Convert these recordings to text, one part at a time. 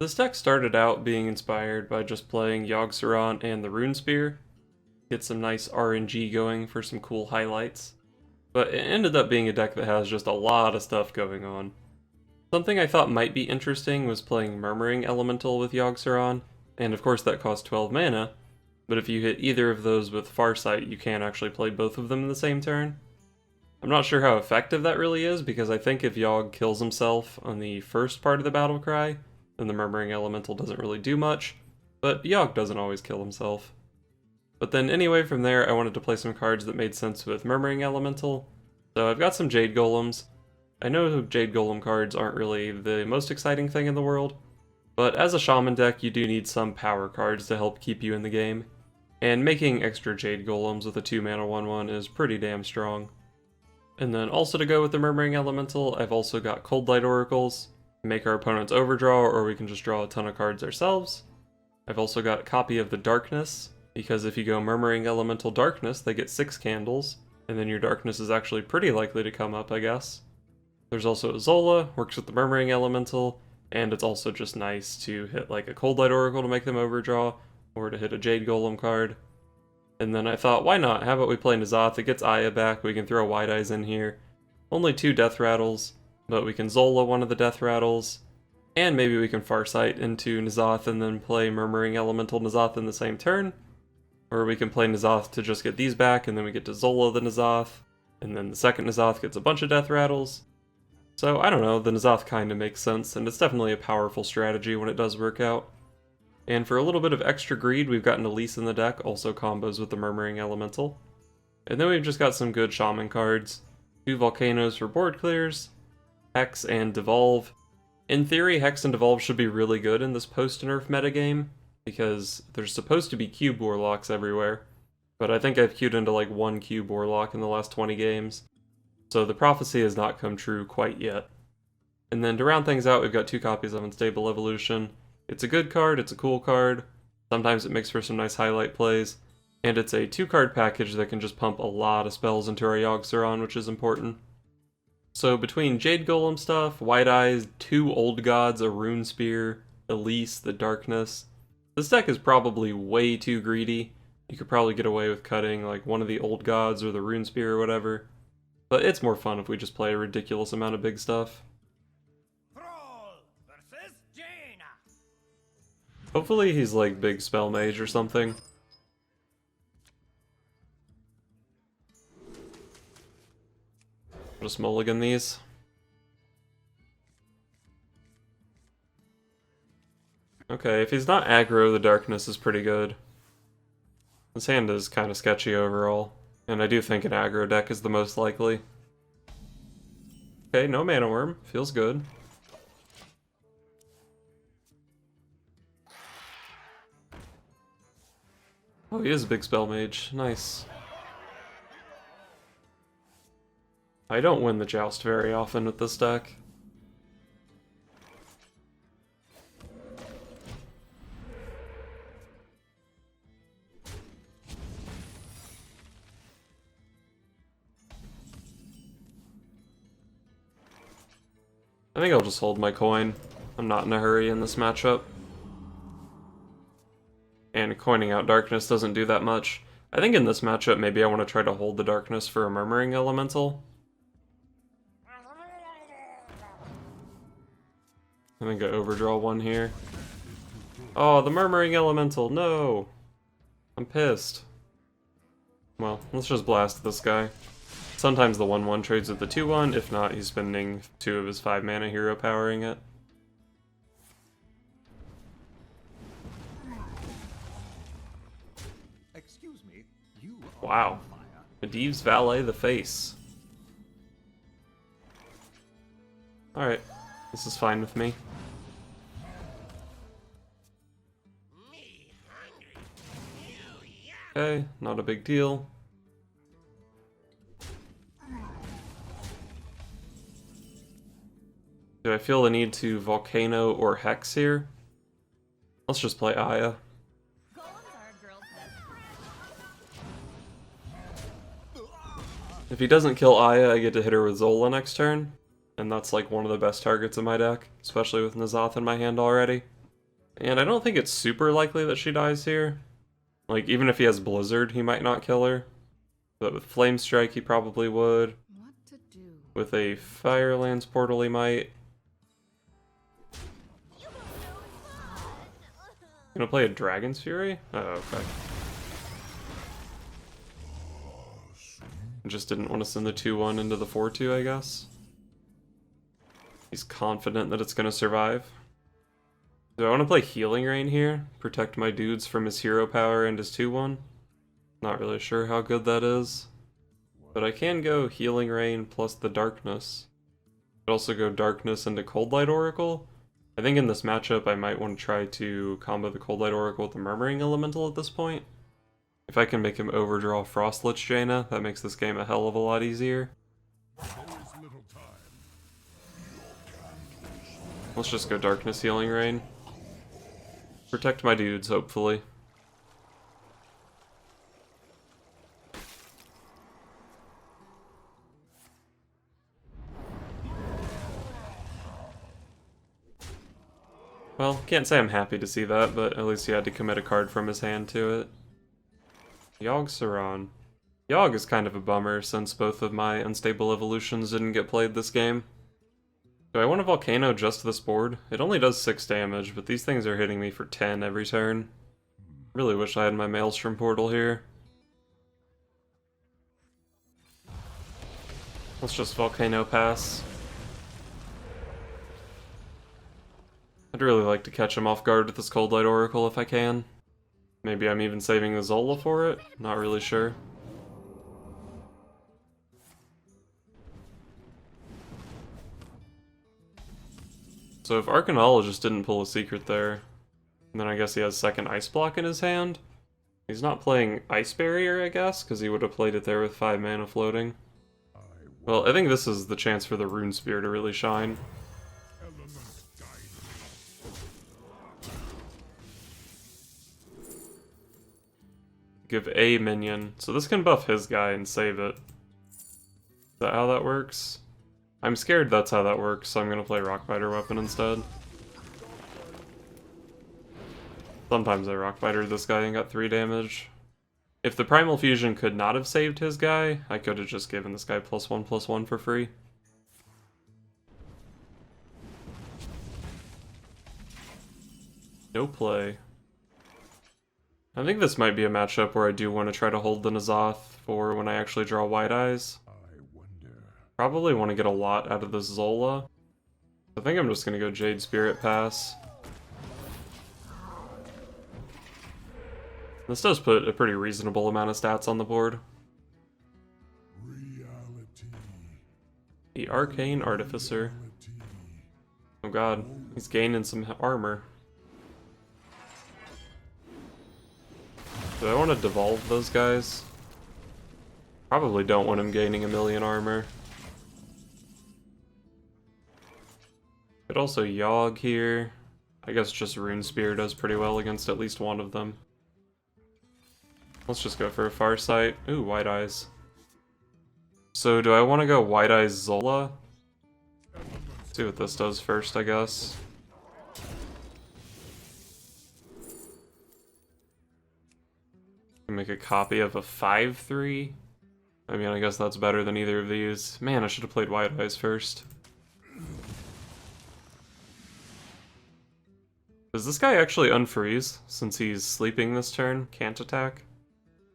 This deck started out being inspired by just playing Yogg-Saron and the Rune Spear, get some nice RNG going for some cool highlights, but it ended up being a deck that has just a lot of stuff going on. Something I thought might be interesting was playing Murmuring Elemental with Yogg-Saron, and of course that costs 12 mana, but if you hit either of those with Farsight, you can actually play both of them in the same turn. I'm not sure how effective that really is, because I think if Yogg kills himself on the first part of the battle cry, then the Murmuring Elemental doesn't really do much, but Yogg doesn't always kill himself. But then anyway, from there I wanted to play some cards that made sense with Murmuring Elemental, so I've got some Jade Golems. I know Jade Golem cards aren't really the most exciting thing in the world, but as a Shaman deck you do need some power cards to help keep you in the game, and making extra Jade Golems with a 2-mana 1/1 is pretty damn strong. And then also to go with the Murmuring Elemental, I've also got Cold Light Oracles, make our opponents overdraw, or we can just draw a ton of cards ourselves. I've also got a copy of the Darkness, because if you go Murmuring Elemental Darkness, they get 6 candles, and then your Darkness is actually pretty likely to come up, I guess. There's also Zola, works with the Murmuring Elemental, and it's also just nice to hit like a Cold Light Oracle to make them overdraw, or to hit a Jade Golem card. And then I thought, why not? How about we play N'Zoth? It gets Aya back, we can throw Wide Eyes in here. Only 2 Death Rattles, but we can Zola one of the Death Rattles, and maybe we can Farsight into N'Zoth and then play Murmuring Elemental N'Zoth in the same turn. Or we can play N'Zoth to just get these back, and then we get to Zola the N'Zoth, and then the second N'Zoth gets a bunch of Death Rattles. So I don't know, the N'Zoth kinda makes sense, and it's definitely a powerful strategy when it does work out. And for a little bit of extra greed, we've got an Elise in the deck, also combos with the Murmuring Elemental. And then we've just got some good Shaman cards. 2 Volcanoes for board clears, Hex and Devolve. In theory, Hex and Devolve should be really good in this post-nerf metagame, because there's supposed to be cube Warlocks everywhere, but I think I've queued into like 1 cube Warlock in the last 20 games, so the prophecy has not come true quite yet. And then to round things out, we've got 2 copies of Unstable Evolution. It's a good card, it's a cool card, sometimes it makes for some nice highlight plays, and it's a 2-card package that can just pump a lot of spells into our Yogg-Saron, which is important. So between Jade Golem stuff, White Eyes, 2 Old Gods, a Rune Spear, Elise, the Darkness, this deck is probably way too greedy. You could probably get away with cutting like one of the Old Gods or the Rune Spear or whatever, but it's more fun if we just play a ridiculous amount of big stuff. Hopefully he's like big spell mage or something. Just mulligan these. Okay, if he's not aggro, the Darkness is pretty good. His hand is kind of sketchy overall, and I do think an aggro deck is the most likely. Okay, no Mana Worm. Feels good. Oh, he is a big spell mage. Nice. I don't win the Joust very often with this deck. I think I'll just hold my coin. I'm not in a hurry in this matchup. And coining out Darkness doesn't do that much. I think in this matchup maybe I want to try to hold the Darkness for a Murmuring Elemental. I think I overdraw 1 here. Oh, the Murmuring Elemental, no! I'm pissed. Well, let's just blast this guy. Sometimes the 1/1 trades with the 2/1, if not he's spending 2 of his 5 mana hero powering it. Wow. Medivh's Valet the Face. Alright, this is fine with me. Okay, not a big deal. Do I feel the need to Volcano or Hex here? Let's just play Aya. If he doesn't kill Aya, I get to hit her with Zola next turn, and that's like one of the best targets in my deck, especially with N'Zoth in my hand already. And I don't think it's super likely that she dies here. Like, even if he has Blizzard, he might not kill her. But with Flame Strike, he probably would. What to do? With a Firelands Portal, he might. Gonna play a Dragon's Fury? Oh, okay. Just didn't want to send the 2-1 into the 4-2, I guess. He's confident that it's gonna survive. Do I want to play Healing Rain here? Protect my dudes from his hero power and his 2-1? Not really sure how good that is. But I can go Healing Rain plus the Darkness. Could also go Darkness into Cold Light Oracle. I think in this matchup I might want to try to combo the Cold Light Oracle with the Murmuring Elemental at this point. If I can make him overdraw Frostlich Jaina, that makes this game a hell of a lot easier. Let's just go Darkness Healing Rain. Protect my dudes, hopefully. Well, can't say I'm happy to see that, but at least he had to commit a card from his hand to it. Yogg-Saron. Yogg is kind of a bummer since both of my Unstable Evolutions didn't get played this game. Do I want a Volcano just this board? It only does 6 damage, but these things are hitting me for 10 every turn. Really wish I had my Maelstrom Portal here. Let's just Volcano pass. I'd really like to catch him off guard with this Cold Light Oracle if I can. Maybe I'm even saving the Zola for it? Not really sure. So if Arcanologist didn't pull a secret there, then I guess he has second Ice Block in his hand. He's not playing Ice Barrier, I guess, because he would have played it there with 5 mana floating. Well, I think this is the chance for the Rune Spear to really shine. Give a minion. So this can buff his guy and save it. Is that how that works? I'm scared that's how that works, so I'm gonna play Rockbiter Weapon instead. Sometimes I Rockbiter this guy and got 3 damage. If the Primal Fusion could not have saved his guy, I could have just given this guy +1/+1 for free. No play. I think this might be a matchup where I do want to try to hold the N'Zoth for when I actually draw White Eyes. Probably want to get a lot out of this Zola. I think I'm just going to go Jade Spirit Pass. This does put a pretty reasonable amount of stats on the board. The Arcane Artificer. Oh god, he's gaining some armor. Do I want to devolve those guys? Probably don't want him gaining 1,000,000 armor. Could also Yogg here. I guess just Rune Spear does pretty well against at least one of them. Let's just go for a Farsight. Ooh, White Eyes. So do I want to go White Eyes Zola? See what this does first, I guess. Make a copy of a 5/3. I mean, I guess that's better than either of these. Man, I should have played White Eyes first. Does this guy actually unfreeze since he's sleeping this turn? Can't attack?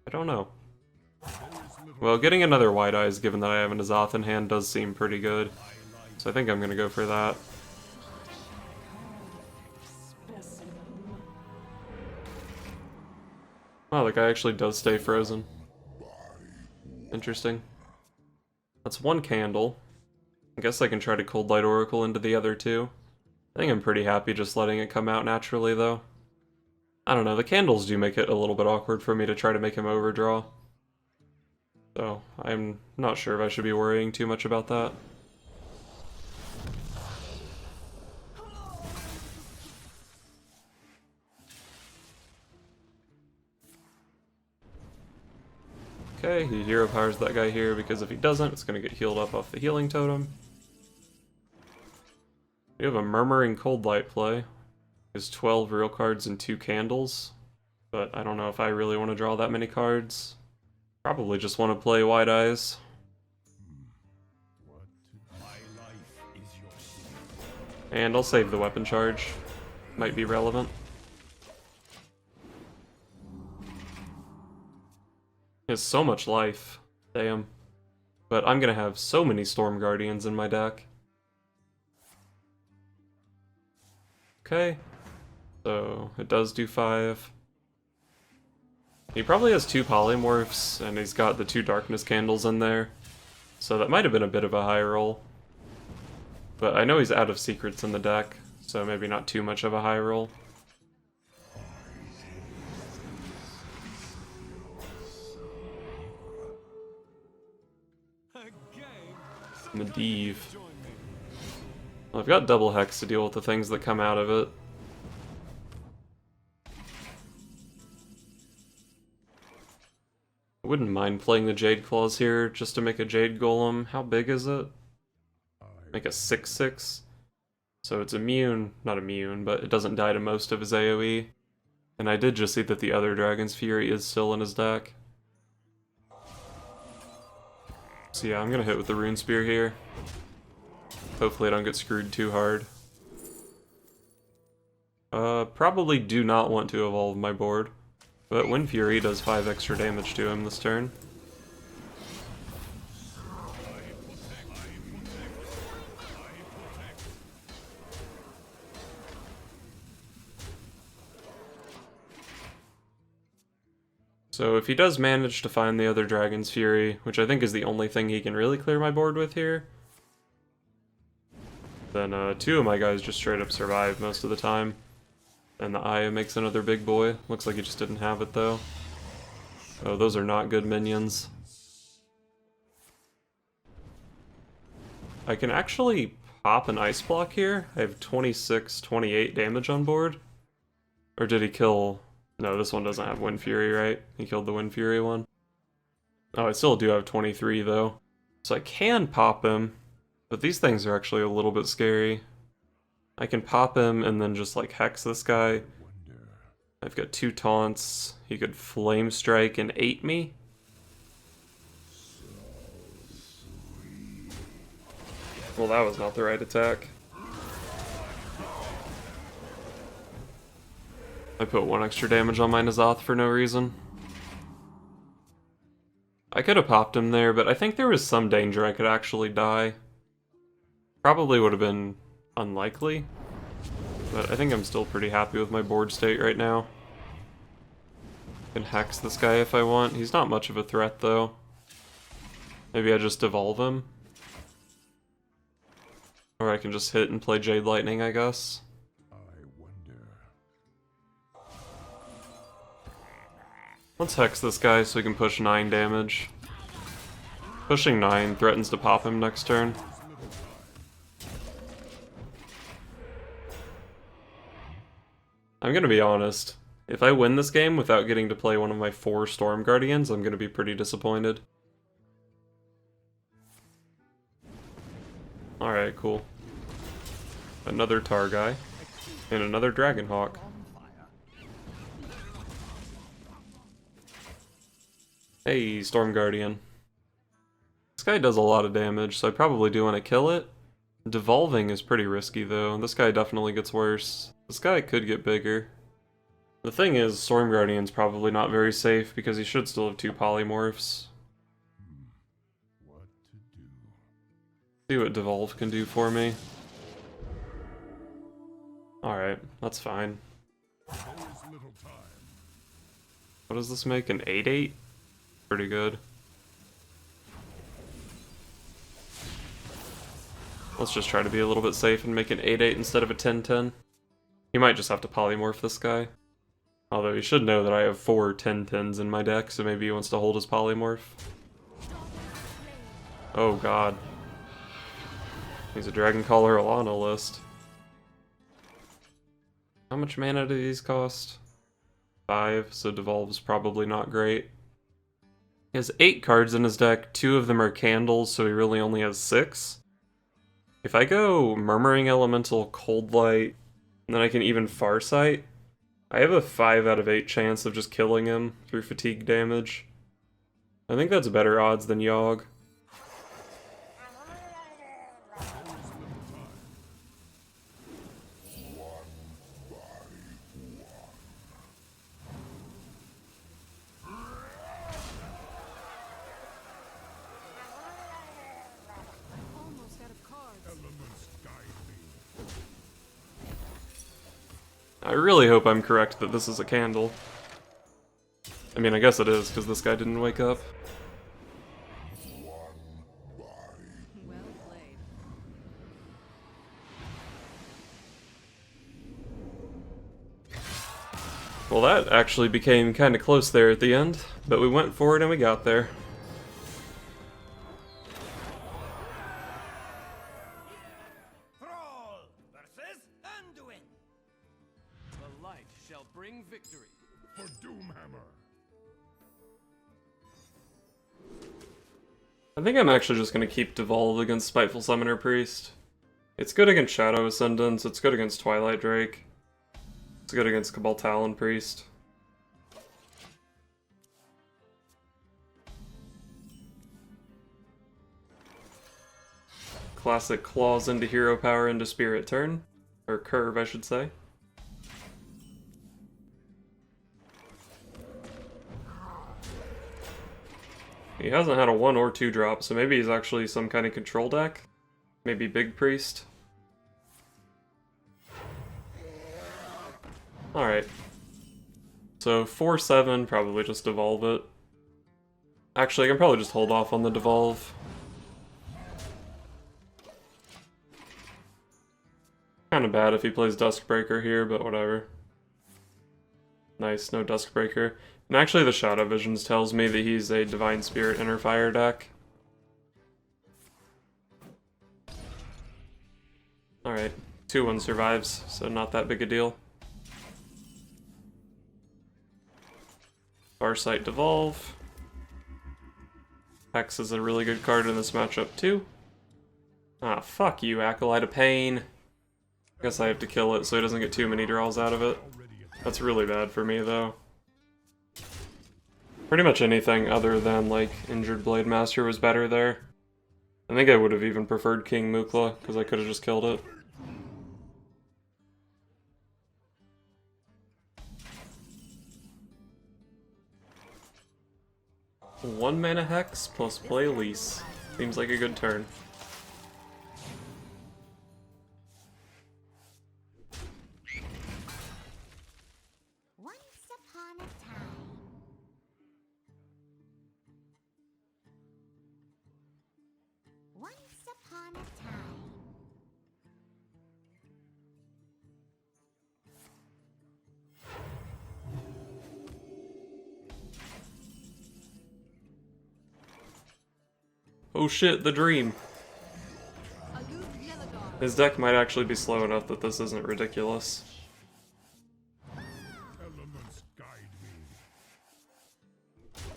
I don't know. Well, getting another White Eyes given that I have an N'Zoth in hand does seem pretty good. So I think I'm gonna go for that. Wow, the guy actually does stay frozen. Interesting. That's 1 candle. I guess I can try to Cold Light Oracle into the other 2. I think I'm pretty happy just letting it come out naturally, though. I don't know, the candles do make it a little bit awkward for me to try to make him overdraw. So, I'm not sure if I should be worrying too much about that. Okay, he hero powers that guy here because if he doesn't, it's going to get healed up off the healing totem. We have a Murmuring Cold Light play. Is 12 real cards and 2 candles. But I don't know if I really want to draw that many cards. Probably just want to play Wide Eyes. And I'll save the weapon charge. Might be relevant. He has so much life. Damn. But I'm gonna have so many Storm Guardians in my deck. Okay. So it does do 5. He probably has 2 polymorphs, and he's got the 2 darkness candles in there. So that might have been a bit of a high roll. But I know he's out of secrets in the deck, so maybe not too much of a high roll. Medivh. Well, I've got double hex to deal with the things that come out of it. I wouldn't mind playing the Jade Claws here just to make a Jade Golem. How big is it? Make a 6/6. So it's immune, not immune, but it doesn't die to most of his AoE. And I did just see that the other Dragon's Fury is still in his deck. So yeah, I'm gonna hit with the Rune Spear here. Hopefully I don't get screwed too hard. Probably do not want to evolve my board. But Wind Fury does 5 extra damage to him this turn. So if he does manage to find the other Dragon's Fury, which I think is the only thing he can really clear my board with here, then 2 of my guys just straight up survive most of the time. And the Aya makes another big boy. Looks like he just didn't have it though. Oh, those are not good minions. I can actually pop an Ice Block here. I have 26, 28 damage on board. Or did he kill... No, this one doesn't have Wind Fury, right? He killed the Wind Fury one. Oh, I still do have 23 though. So I can pop him, but these things are actually a little bit scary. I can pop him and then just like hex this guy. I've got 2 taunts. He could Flame Strike and 8 me. Well, that was not the right attack. I put 1 extra damage on my N'Zoth for no reason. I could have popped him there, but I think there was some danger I could actually die. Probably would have been unlikely, but I think I'm still pretty happy with my board state right now. I can hex this guy if I want. He's not much of a threat though. Maybe I just evolve him. Or I can just hit and play Jade Lightning, I guess. Let's hex this guy so we can push 9 damage. Pushing 9 threatens to pop him next turn. I'm gonna be honest. If I win this game without getting to play one of my 4 Storm Guardians, I'm gonna be pretty disappointed. Alright, cool. Another Tar guy. And another Dragonhawk. Hey, Storm Guardian. This guy does a lot of damage, so I probably do want to kill it. Devolving is pretty risky though. This guy definitely gets worse. This guy could get bigger. The thing is, Storm Guardian's probably not very safe because he should still have 2 polymorphs. See what Devolve can do for me. Alright, that's fine. What does this make? An 8/8? Pretty good. Let's just try to be a little bit safe and make an 8/8 instead of a 10/10. He might just have to polymorph this guy. Although he should know that I have 4 10/10s in my deck, so maybe he wants to hold his polymorph. Oh god. He's a Dragon Caller Alana list. How much mana do these cost? 5, so Devolve's probably not great. He has 8 cards in his deck, 2 of them are candles, so he really only has 6. If I go Murmuring Elemental, Cold Light, And then I can even Farsight. I have a 5 out of 8 chance of just killing him through fatigue damage. I think that's better odds than Yogg. I really hope I'm correct that this is a candle. I mean, I guess it is, because this guy didn't wake up. Well, that actually became kind of close there at the end, but we went for it and we got there. Bring victory for Doomhammer. I think I'm actually just going to keep Devolve against Spiteful Summoner Priest. It's good against Shadow Ascendants, it's good against Twilight Drake. It's good against Cabal Talon Priest. Classic claws into hero power into spirit turn. Or curve, I should say. He hasn't had a 1 or 2 drop, so maybe he's actually some kind of control deck. Maybe Big Priest. Alright. So 4-7, probably just devolve it. Actually, I can probably just hold off on the devolve. Kinda bad if he plays Duskbreaker here, but whatever. Nice, no Duskbreaker. And actually the Shadow Visions tells me that he's a Divine Spirit Inner Fire deck. Alright, 2-1 survives, so not that big a deal. Farsight Devolve. Hex is a really good card in this matchup too. Ah, fuck you, Acolyte of Pain. I guess I have to kill it so he doesn't get too many draws out of it. That's really bad for me though. Pretty much anything other than, like, Injured Blade Master was better there. I think I would have even preferred King Mukla, because I could have just killed it. One mana Hex plus play Lease. Seems like a good turn. Oh shit, the dream. His deck might actually be slow enough that this isn't ridiculous.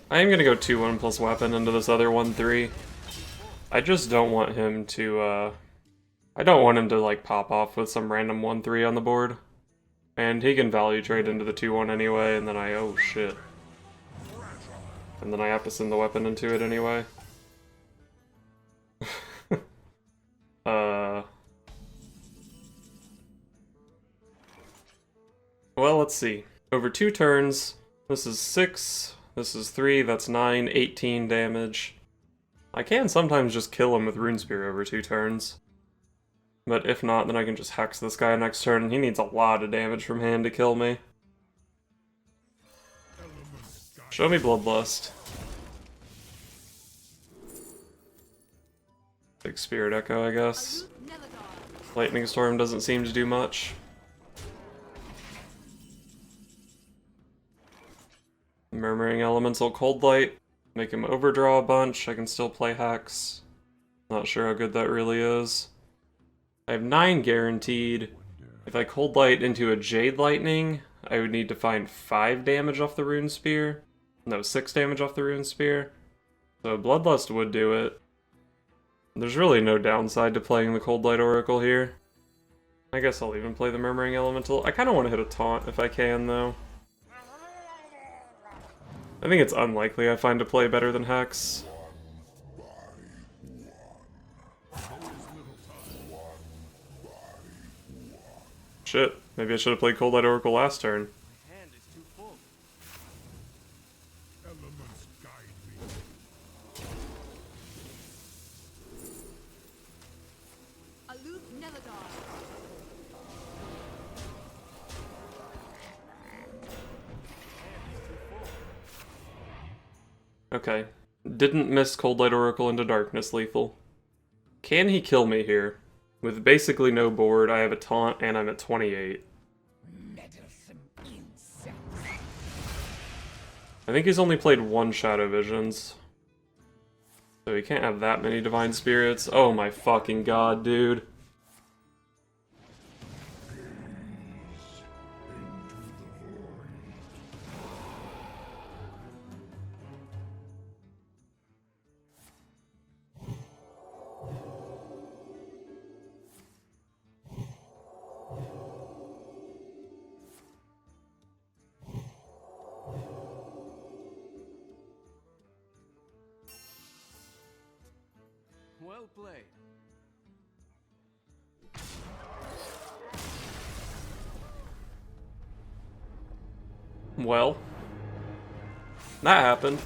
I am gonna go 2-1 plus weapon into this other 1-3. I just don't want him to, I don't want him to, like, pop off with some random 1-3 on the board. And he can value trade into the 2-1 anyway, and then oh shit. And then I have to send the weapon into it anyway. Well, let's see. Over 2 turns, this is 6, this is 3, that's 9, 18 damage. I can sometimes just kill him with Runespear over 2 turns. But if not, then I can just hex this guy next turn. He needs a lot of damage from hand to kill me. Show me Bloodlust. Big Spirit Echo, I guess. Lightning Storm doesn't seem to do much. Murmuring Elemental Cold Light. Make him overdraw a bunch. I can still play Hex. Not sure how good that really is. I have 9 guaranteed. If I Cold Light into a Jade Lightning, I would need to find 5 damage off the Rune Spear. No, 6 damage off the Rune Spear. So Bloodlust would do it. There's really no downside to playing the Cold Light Oracle here. I guess I'll even play the Murmuring Elemental. I kind of want to hit a taunt if I can, though. I think it's unlikely I find a play better than Hex. Shit, maybe I should have played Cold Light Oracle last turn. My hand is too full. Elements guide me. Aloof Neladar. Okay. Didn't miss Cold Light Oracle into Darkness lethal. Can he kill me here? With basically no board, I have a taunt and I'm at 28. I think he's only played one Shadow Visions. So he can't have that many Divine Spirits. Oh my fucking god, dude. Well played. Well, that happened.